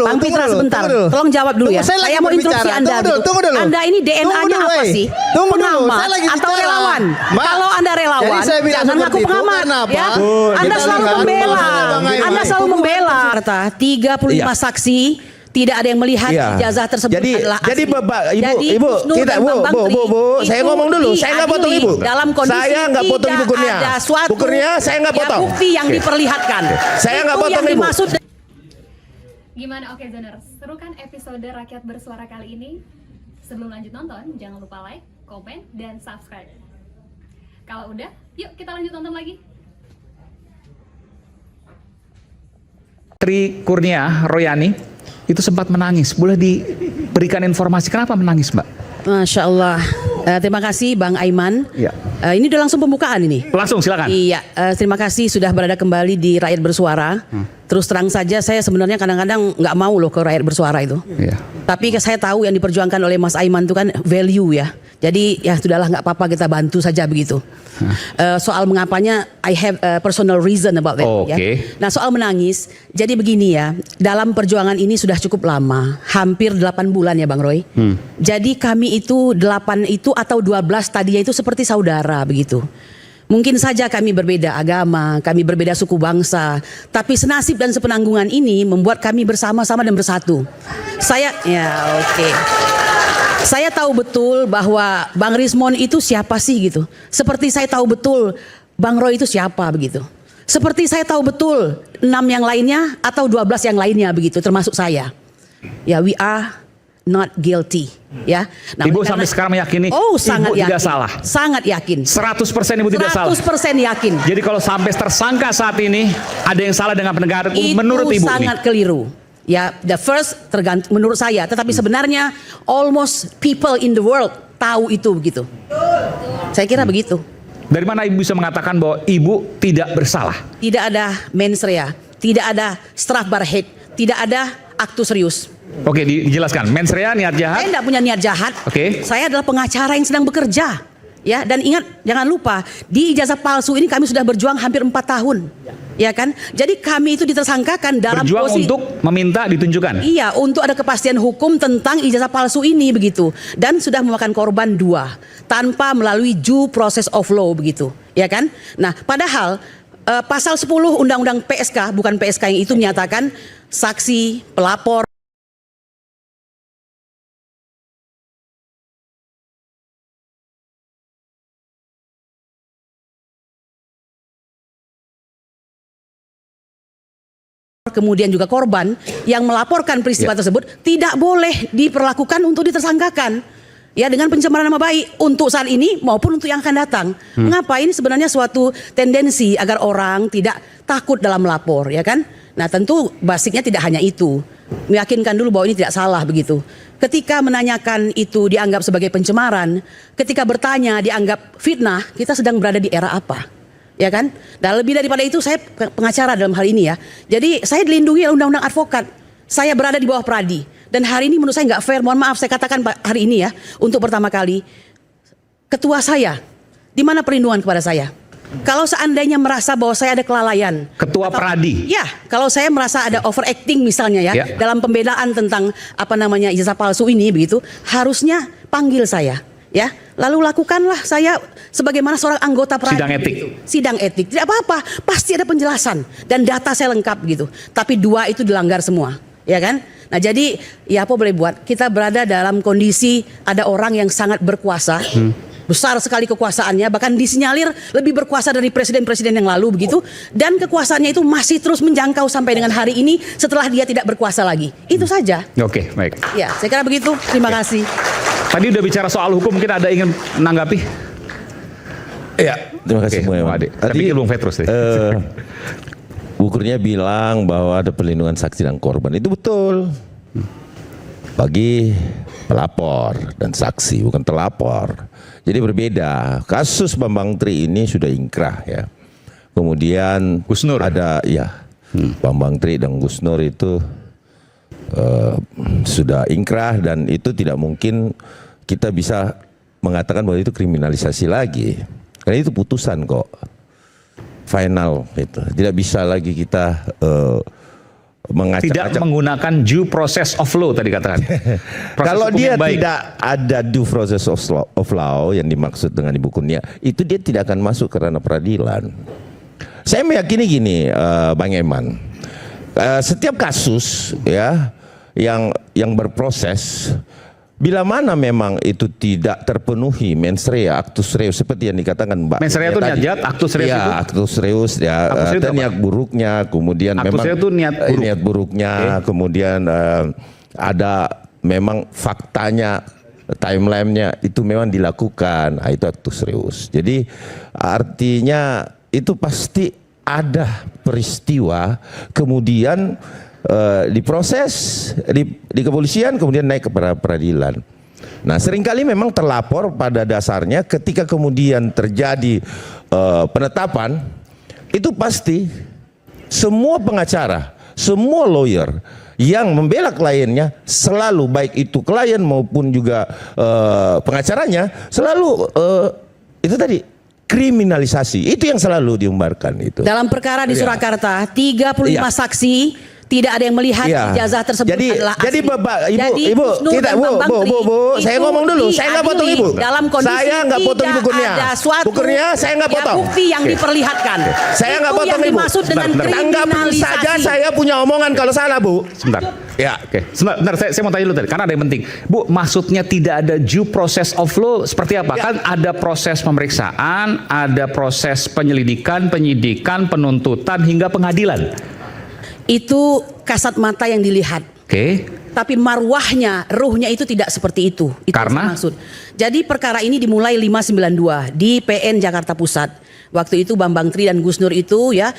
Bang Pitra sebentar, tolong jawab dulu ya. Saya mau instruksi Anda. Anda ini DNA-nya apa sih? Pengamat atau relawan? Kalau Anda relawan, jangan ngaku pengamat. Ya, Anda selalu membela. Anda selalu membela. 35 saksi. Tidak ada yang melihat ijazah tersebut adalah asli. Bu, saya ngomong dulu. Saya nggak potong Ibu. Dalam kondisi saya nggak potong Ibu Kurnia. Ada suatu saya nggak potong. Bukti yang diperlihatkan. Saya nggak potong Ibu. Gimana, oke Zoners? Seru kan episode Rakyat Bersuara kali ini? Sebelum lanjut nonton, jangan lupa like, komen, dan subscribe. Kalau udah, yuk kita lanjut nonton lagi. Tri Kurnia Royani itu sempat menangis. Boleh diberikan informasi kenapa menangis, Mbak? Masya Allah. Terima kasih Bang Aiman. Ya. Ini udah langsung pembukaan ini. Langsung silakan. Iya. Terima kasih sudah berada kembali di Rakyat Bersuara. Terus terang saja saya sebenarnya kadang-kadang nggak mau loh ke Rakyat Bersuara itu. Iya. Tapi saya tahu yang diperjuangkan oleh Mas Aiman itu kan value ya. Jadi ya sudahlah, nggak apa-apa, kita bantu saja begitu. Soal mengapanya, I have a personal reason about that. Ya. Nah, soal menangis, jadi begini ya, dalam perjuangan ini sudah cukup lama, hampir 8 bulan ya Bang Roy. Jadi kami itu 8 itu atau 12 tadinya itu seperti saudara begitu. Mungkin saja kami berbeda agama, kami berbeda suku bangsa, tapi senasib dan sepenanggungan ini membuat kami bersama-sama dan bersatu. Saya tahu betul bahwa Bang Rismon itu siapa sih gitu. Seperti saya tahu betul Bang Roy itu siapa begitu. Seperti saya tahu betul 6 yang lainnya atau 12 yang lainnya begitu, termasuk saya. Ya, we are not guilty. Ya. Nah, Ibu sampai sekarang meyakini sangat Ibu yakin, tidak salah. Sangat yakin. 100% Ibu tidak salah. 100% yakin. Jadi kalau sampai tersangka saat ini ada yang salah dengan penegakan hukum menurut Ibu sangat keliru. Ya, the first tergantung menurut saya, tetapi sebenarnya almost people in the world tahu itu begitu. Saya kira begitu. Dari mana Ibu bisa mengatakan bahwa Ibu tidak bersalah? Tidak ada mens rea, tidak ada strafbarheid, tidak ada aktus serius. Oke, dijelaskan. Mens rea, niat jahat. Saya tidak punya niat jahat. Saya adalah pengacara yang sedang bekerja. Ya, dan ingat, jangan lupa, di ijazah palsu ini kami sudah berjuang hampir 4 tahun. Ya kan? Jadi kami itu ditersangkakan dalam berjuang posisi untuk meminta ditunjukkan. Iya, untuk ada kepastian hukum tentang ijazah palsu ini begitu. Dan sudah memakan korban 2 tanpa melalui due process of law begitu. Ya kan? Nah, padahal pasal 10 Undang-Undang PSK, bukan PSK yang itu, menyatakan saksi, pelapor, kemudian juga korban yang melaporkan peristiwa tersebut tidak boleh diperlakukan untuk ditersangkakan ya dengan pencemaran nama baik untuk saat ini maupun untuk yang akan datang. Mengapa? Ini sebenarnya suatu tendensi agar orang tidak takut dalam melapor, ya kan? Nah, tentu basicnya tidak hanya itu, meyakinkan dulu bahwa ini tidak salah begitu. Ketika menanyakan itu dianggap sebagai pencemaran, ketika bertanya dianggap fitnah, kita sedang berada di era apa? Ya kan? Dan lebih daripada itu, saya pengacara dalam hal ini ya. Jadi saya dilindungi oleh undang-undang advokat. Saya berada di bawah Pradi. Dan hari ini menurut saya nggak fair. Mohon maaf saya katakan hari ini ya, untuk pertama kali, ketua saya, di mana perlindungan kepada saya? Kalau seandainya merasa bahwa saya ada kelalaian, Ketua Pradi. Ya, kalau saya merasa ada overacting misalnya ya, dalam pembelaan tentang ijazah palsu ini begitu, harusnya panggil saya. Ya, lalu lakukanlah saya sebagaimana seorang anggota Pradi. Sidang etik. Gitu. Sidang etik, tidak apa-apa, pasti ada penjelasan dan data saya lengkap gitu. Tapi 2 itu dilanggar semua, ya kan? Nah, jadi ya apa boleh buat? Kita berada dalam kondisi ada orang yang sangat berkuasa, besar sekali kekuasaannya, bahkan disinyalir lebih berkuasa dari presiden-presiden yang lalu begitu. Dan kekuasaannya itu masih terus menjangkau sampai dengan hari ini setelah dia tidak berkuasa lagi. Itu saja. Oke, baik. Ya, saya kira begitu. Terima kasih. Tadi udah bicara soal hukum, mungkin ada ingin menanggapi? Iya, terima kasih Bu Adik. Saya pikir Bung Petrus deh. Bu Kurnia bilang bahwa ada perlindungan saksi dan korban. Itu betul. Bagi pelapor dan saksi, bukan terlapor. Jadi berbeda. Kasus Bambang Tri ini sudah ingkrah ya. Kemudian Gus Nur ada Bambang Tri dan Gus Nur itu sudah ingkrah, dan itu tidak mungkin kita bisa mengatakan bahwa itu kriminalisasi lagi, karena itu putusan kok, final itu, tidak bisa lagi kita mengacak-acak. Tidak menggunakan due process of law tadi katakan. Proses Kalau hukum dia yang baik. tidak ada due process of law yang dimaksud dengan Ibu Kurnia, itu dia tidak akan masuk ke ranah peradilan. Saya meyakini gini, Bang Eman, setiap kasus ya yang berproses, bila mana memang itu tidak terpenuhi mens rea, actus reus seperti yang dikatakan Mbak. Mens rea itu niat jahat, actus reus ya, itu? actus reus ya, Actus reus atau apa? niat buruknya, kemudian Actus memang reus itu niat buruk. buruknya, kemudian ada memang faktanya, timeline-nya itu memang dilakukan, itu actus reus. Jadi artinya itu pasti ada peristiwa, kemudian diproses di kepolisian, kemudian naik ke peradilan. Nah, seringkali memang terlapor pada dasarnya ketika kemudian terjadi penetapan, itu pasti semua pengacara, semua lawyer yang membela kliennya selalu, baik itu klien maupun juga pengacaranya, selalu itu tadi kriminalisasi. Itu yang selalu diumbarkan itu. Dalam perkara di Surakarta, 35 Iya. saksi tidak ada yang melihat Iya. ijazah tersebut adalah asli. Jadi Bapak, Jadi Ibu, Gus Nur kita, dan Bang Bangkri saya itu ngomong dulu, saya nggak potong diadili Ibu. dalam kondisi Saya nggak potong Ibu Kurnia. tidak ada suatu Bu Kurnia, saya nggak potong. bukti yang diperlihatkan. Saya nggak Itu potong yang Ibu. dimaksud dengan Tanggapi kriminalisasi. saja saya punya omongan kalau salah Bu. Sebentar. Ya. Oke, sebentar, saya mau tanya dulu tadi, karena ada yang penting. Bu, maksudnya tidak ada due process of law seperti apa? Ya. Kan ada proses pemeriksaan, ada proses penyelidikan, penyidikan, penuntutan, hingga pengadilan. Itu kasat mata yang dilihat. Oke, Tapi marwahnya, ruhnya itu tidak seperti itu. Itu Karena? yang saya maksud. Jadi perkara ini dimulai 592 di PN Jakarta Pusat. Waktu itu Bambang Tri dan Gus Nur itu ya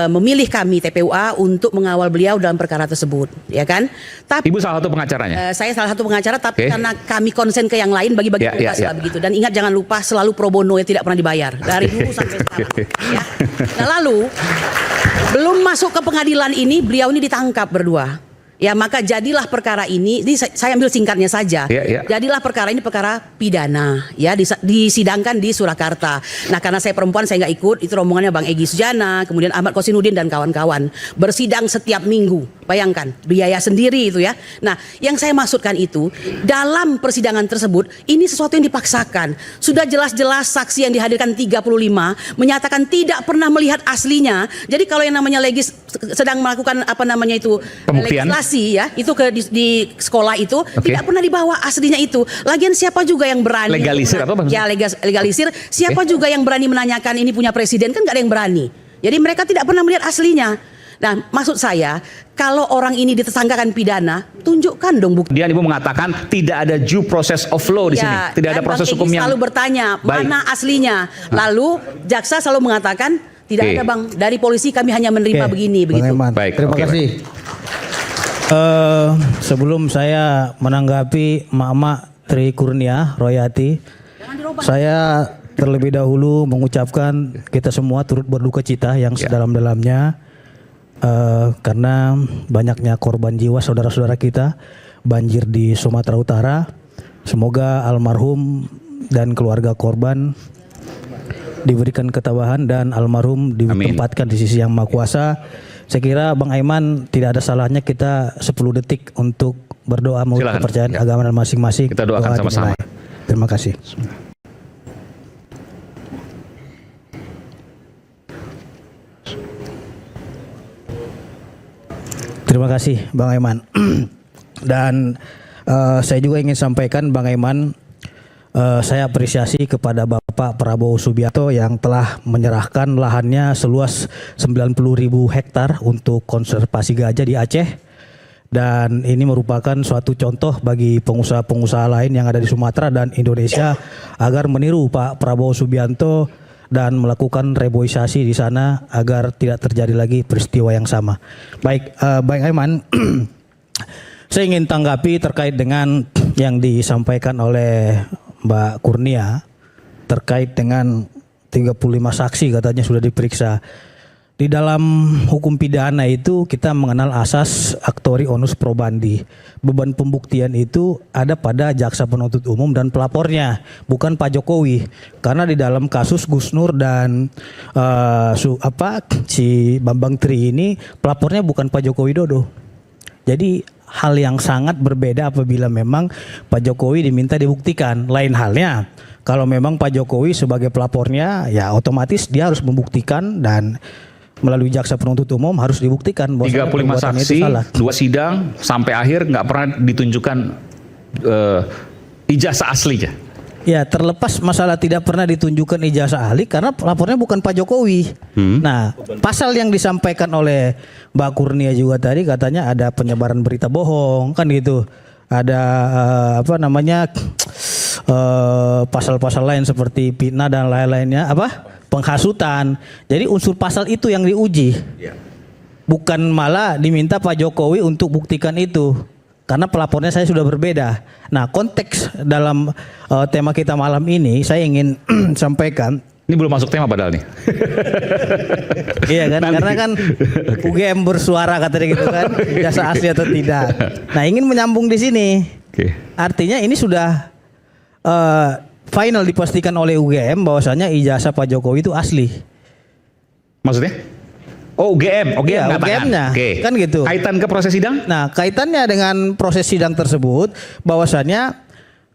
memilih kami TPUA untuk mengawal beliau dalam perkara tersebut, ya kan? Tapi Ibu salah satu pengacaranya. saya salah satu pengacara, tapi Oke. karena kami konsen ke yang lain bagi-bagi Ya, tugas ya, lah ya. begitu. Dan ingat jangan lupa selalu pro bono yang tidak pernah dibayar dari dulu sampai sekarang. Ya. Nah lalu belum masuk ke pengadilan ini beliau ini ditangkap berdua. Ya maka jadilah perkara ini saya ambil singkatnya saja. Ya, ya. Jadilah perkara ini perkara pidana ya disidangkan di Surakarta. Nah karena saya perempuan saya nggak ikut, itu rombongannya Bang Egy Sujana, kemudian Ahmad Kosinudin dan kawan-kawan bersidang setiap minggu. Bayangkan biaya sendiri itu ya. Nah yang saya maksudkan itu dalam persidangan tersebut ini sesuatu yang dipaksakan. Sudah jelas-jelas saksi yang dihadirkan 35 menyatakan tidak pernah melihat aslinya. Jadi kalau yang namanya sedang melakukan apa namanya itu Pembuktian. legislasi ya itu di sekolah itu Oke. tidak pernah dibawa aslinya itu. Lagian siapa juga yang berani Legalisir apa maksudnya? Ya legalisir. Siapa juga yang berani menanyakan ini punya presiden, kan nggak ada yang berani. Jadi mereka tidak pernah melihat aslinya. Nah maksud saya kalau orang ini ditersangkakan pidana, tunjukkan dong bukti. Kemudian Ibu mengatakan tidak ada due process of law di sini, tidak ada dan proses Bang hukum Egy yang selalu bertanya baik. mana aslinya. Lalu jaksa selalu mengatakan tidak Oke. ada bang, dari polisi kami hanya menerima Oke, begini Bang begitu. Eman. Baik, Terima oke, kasih. Sebelum saya menanggapi Mama Tri Kurnia Royati, saya terlebih dahulu mengucapkan kita semua turut berduka cita yang Ya. sedalam-dalamnya karena banyaknya korban jiwa saudara-saudara kita banjir di Sumatera Utara. Semoga almarhum dan keluarga korban diberikan ketabahan dan almarhum ditempatkan di sisi yang Maha Kuasa. Saya kira Bang Aiman tidak ada salahnya kita 10 detik untuk berdoa menurut Silakan. kepercayaan Ya. agama dan masing-masing. Kita doakan Doa sama-sama. dimulai. Terima kasih. Terima kasih Bang Aiman. Dan saya juga ingin sampaikan Bang Aiman, saya apresiasi kepada Bapak Prabowo Subianto yang telah menyerahkan lahannya seluas 90.000 hektar untuk konservasi gajah di Aceh. Dan ini merupakan suatu contoh bagi pengusaha-pengusaha lain yang ada di Sumatera dan Indonesia agar meniru Pak Prabowo Subianto dan melakukan reboisasi di sana agar tidak terjadi lagi peristiwa yang sama. Baik, Bang Aiman, saya ingin tanggapi terkait dengan yang disampaikan oleh Mbak Kurnia terkait dengan 35 saksi katanya sudah diperiksa. Di dalam hukum pidana itu kita mengenal asas actori onus probandi. Beban pembuktian itu ada pada jaksa penuntut umum dan pelapornya, bukan Pak Jokowi. Karena di dalam kasus Gus Nur dan si Bambang Tri ini pelapornya bukan Pak Joko Widodo. Jadi hal yang sangat berbeda apabila memang Pak Jokowi diminta dibuktikan. Lain halnya kalau memang Pak Jokowi sebagai pelapornya, ya otomatis dia harus membuktikan dan melalui jaksa penuntut umum harus dibuktikan bahwa 35 saksi, 2 sidang sampai akhir nggak pernah ditunjukkan ijazah aslinya. Ya, terlepas masalah tidak pernah ditunjukkan ijazah ahli karena pelapornya bukan Pak Jokowi. Nah, pasal yang disampaikan oleh Mbak Kurnia juga tadi katanya ada penyebaran berita bohong, kan gitu. Ada pasal-pasal lain seperti fitnah dan lain-lainnya, penghasutan. Jadi unsur pasal itu yang diuji. Bukan malah diminta Pak Jokowi untuk buktikan itu. Karena pelapornya saya sudah berbeda. Nah, konteks dalam tema kita malam ini saya ingin sampaikan. Ini belum masuk tema padahal nih. Iya kan? Karena kan UGM bersuara katanya gitu kan. Jasa asli atau tidak. Nah, ingin menyambung di sini. Artinya ini sudah final dipastikan oleh UGM bahwasanya ijazah Pak Jokowi itu asli. Maksudnya? Oh, UGM Ya, mengatakan. UGM-nya, kan gitu. Kaitan ke proses sidang? Nah, kaitannya dengan proses sidang tersebut bahwasannya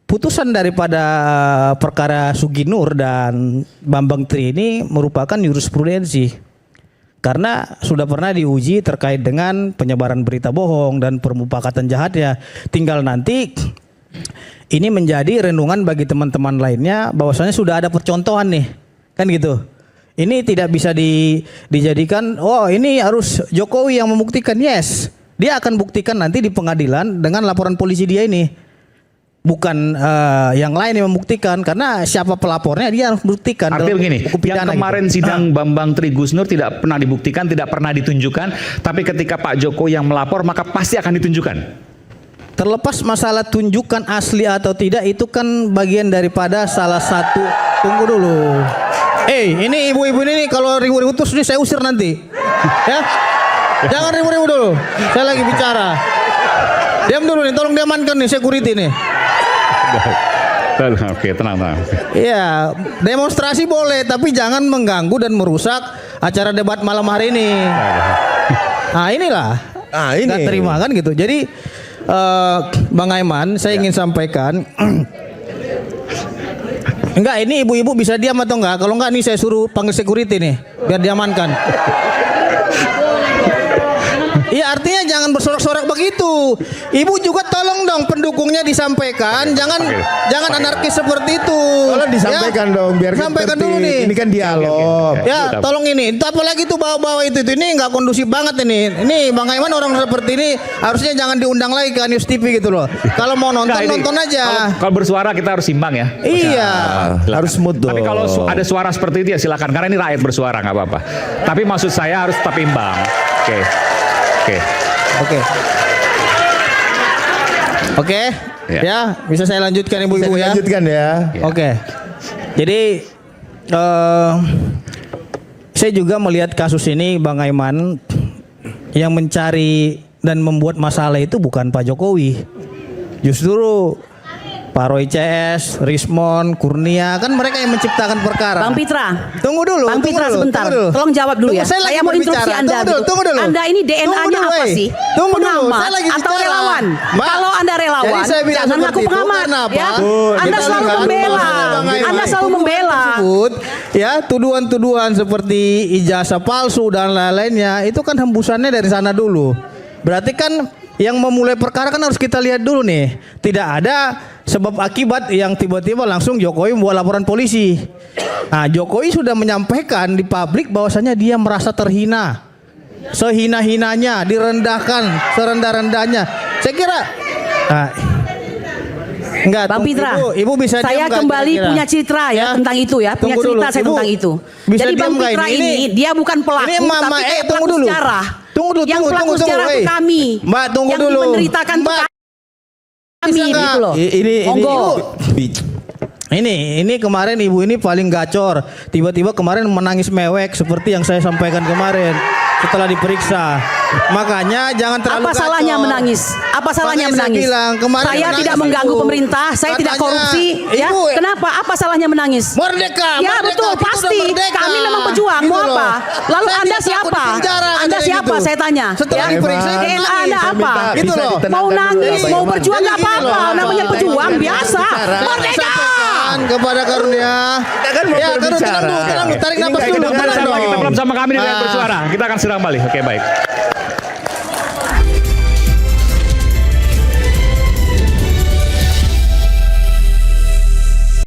putusan daripada perkara Suginur dan Bambang Tri ini merupakan jurisprudensi. Karena sudah pernah diuji terkait dengan penyebaran berita bohong dan permufakatan jahatnya. Tinggal nanti ini menjadi renungan bagi teman-teman lainnya bahwasanya sudah ada percontohan nih. Kan gitu. Ini tidak bisa dijadikan ini harus Jokowi yang membuktikan. Yes, dia akan buktikan nanti di pengadilan dengan laporan polisi dia ini. Bukan yang lain yang membuktikan karena siapa pelapornya dia harus buktikan. Artinya begini, yang kemarin sidang Bambang Tri Gus Nur tidak pernah dibuktikan, tidak pernah ditunjukkan, tapi ketika Pak Jokowi yang melapor maka pasti akan ditunjukkan. Terlepas masalah tunjukkan asli atau tidak itu kan bagian daripada salah satu. Tunggu dulu. Ini ibu-ibu ini kalau ribu-ribu terus nih saya usir nanti. Ya. Jangan ribu-ribu dulu. Saya lagi bicara. Diam dulu nih, tolong diamankan nih security nih. Oke, tenang. Iya, demonstrasi boleh tapi jangan mengganggu dan merusak acara debat malam hari ini. Nah, inilah. Ini Nggak terima kan gitu. Jadi Bang Aiman, saya ingin sampaikan. Enggak, ini ibu-ibu bisa diam atau enggak? Kalau enggak nih saya suruh panggil security nih biar diamankan. Iya, artinya jangan bersorak-sorak begitu. Ibu juga tolong dong pendukungnya disampaikan, jangan anarkis seperti itu. Tolong disampaikan dong biar sampaikan tertib. dulu nih. Ini kan dialog. Ya, tolong ini. Apalagi tuh bawa-bawa itu ini nggak kondusif banget ini. Ini Bang Aiman orang seperti ini harusnya jangan diundang lagi ke News TV gitu loh. Kalau mau nonton nonton aja. Kalau bersuara kita harus imbang ya. Iya. Harus smooth dong. Tapi kalau ada suara seperti itu ya silakan karena ini rakyat bersuara nggak apa-apa. Tapi maksud saya harus tetap imbang. Oke. Ya, bisa saya lanjutkan ibu-ibu ya. Lanjutkan ya. Oke. Jadi saya juga melihat kasus ini Bang Aiman yang mencari dan membuat masalah itu bukan Pak Jokowi. Justru Pak Roy CS, Rismon, Kurnia, kan mereka yang menciptakan perkara. Bang Pitra. Tunggu dulu. Bang Pitra sebentar. Tolong jawab dulu ya. Saya mau instruksi Anda. Tunggu dulu. Anda ini DNA-nya apa sih? Pengamat atau relawan? Kalau Anda relawan, jangan ngaku pengamat. Ya. Anda selalu membela. Anda selalu membela. Ya, tuduhan-tuduhan seperti ijazah palsu dan lain-lainnya itu kan hembusannya dari sana dulu. Berarti kan yang memulai perkara kan harus kita lihat dulu nih. Tidak ada sebab akibat yang tiba-tiba langsung Jokowi membuat laporan polisi. Nah, Jokowi sudah menyampaikan di publik bahwasanya dia merasa terhina. Sehina-hinanya, direndahkan, serendah-rendahnya. Saya kira enggak, Bang Pitra, ibu bisa saya diam kembali kira-kira? punya citra ya tentang itu ya, punya Tunggu cerita dulu. saya Ibu tentang itu. bisa Jadi Bang diam nggak Pitra ini? ini dia bukan pelaku, Ini mama, tapi kayak tunggu pelaku dulu. sejarah. Tunggu dulu, Yang pelaku sejarah itu kami. Mbak, tunggu yang dulu. Yang menderitakan itu Mbak, kami gitu loh. Ini Monggo. Ini kemarin ibu ini paling gacor. Tiba-tiba kemarin menangis mewek seperti yang saya sampaikan kemarin setelah diperiksa. Makanya jangan terlalu Apa salahnya gacor. menangis? Apa salahnya Makanya saya menangis? bilang, kemarin Saya menangis tidak mengganggu itu. pemerintah, saya tidak Katanya, korupsi, ya. Ibu, Kenapa? Apa salahnya menangis? Merdeka, Ya merdeka, betul, kita pasti. udah merdeka. Kami memang pejuang. Gitu Mau loh. apa? Lalu Saya Anda tidak takut siapa? dipenjara, Anda katanya siapa? gitu. Saya tanya. Setelah Ya. diperiksa, DNA nangis. Anda Saya apa? minta Gitu bisa loh. ditenangkan Mau dulu, nangis, Pak mau Iman. berjuang nggak Jadi gini apa-apa. loh, Namanya Bapak. pejuang Saya biasa. bicara. Merdeka! Sampaikan kepada Karunia. Kita kan mau Ya, Karunia, berbicara. tenang dulu, tarik Ini nafas nggak dulu. kedengaran tenang sama kita dong. belum sama kami di layar Ah. bersuara. Kita akan serang balik. Oke, baik.